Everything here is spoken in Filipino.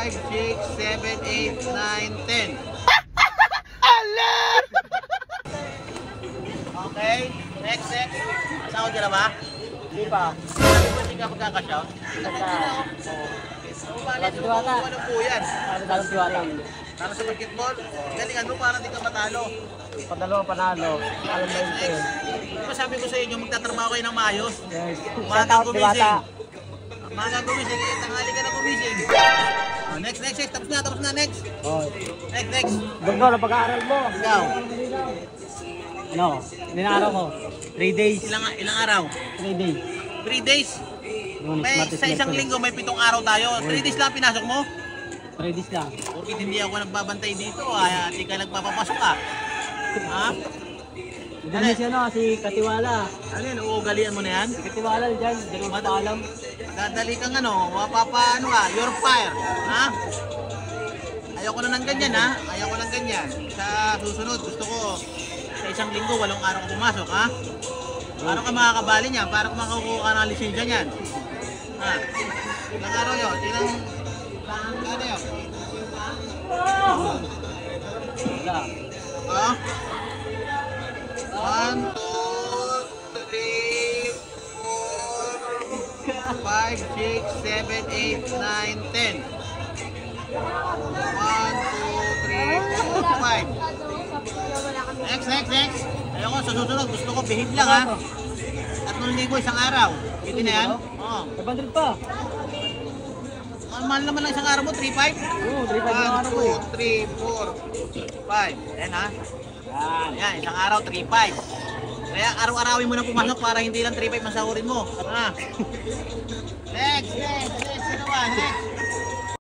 6, 7, 8, 9, 10. Okay, next. Sahod ka na ba? Hindi pa. Hindi ka magkakashout? Walang diwata. Ano po yan? Walang diwata. Para sa basketball, galingan mo para di ka matalo. Padalawang panalo. Alam mo yun eh. Diba sabi ko sa inyo, magtatrabaho kayo ng maayos. Yes. Umaga Shout out gumising. diwata. Umaga gumising, tanghali ka na gumising. Oh, next. Tapos na, next. Oh. Next. Dugno na pag-aaral mo. Ikaw, Ano? Ninaraw ko. 3 days. ilang araw? 3 days. 3 days? Lunes, May, Martes, sa isang Miyerkules. linggo may 7 araw tayo. 3 days lang pinasok mo? 3 days lang. Bakit hindi ako nagbabantay dito? Hindi ka nagpapapasok ah. Ha? Dali siya no, si Katiwala. Ano yan? Uugalian mo na yan? Si Katiwala dyan, dali mo pa alam. Dadali kang ano ka, your fire. Ha? Ayoko na ng ganyan ha. Ayoko ng ganyan. Sa susunod, gusto ko sa isang linggo, 8 araw ka pumasok ha. Paano ka makakabali niyan? Para ka makakuha ka ng lisensya niyan? Ha? Ilang araw yun? Ano yun? Wala. Ha? 1, 2, 3, 4, 5, 6, 7, 8, 9, 10. 1, 2, 3, 4, 5. Next. Ayoko, sa susunod, gusto ko behave lang ha. 3,000 isang araw. Pwede na yan? Oo. 500 pa. Ang mahal naman lang isang araw mo, 3,500? Oo, 3 pa yung araw ko eh. 1, 2, 3, 4, 5. Ayan ha. Yan. Ayan, isang araw, 3,500. Kaya araw-arawin mo na pumasok para hindi lang 3,500 masahurin mo. Ha?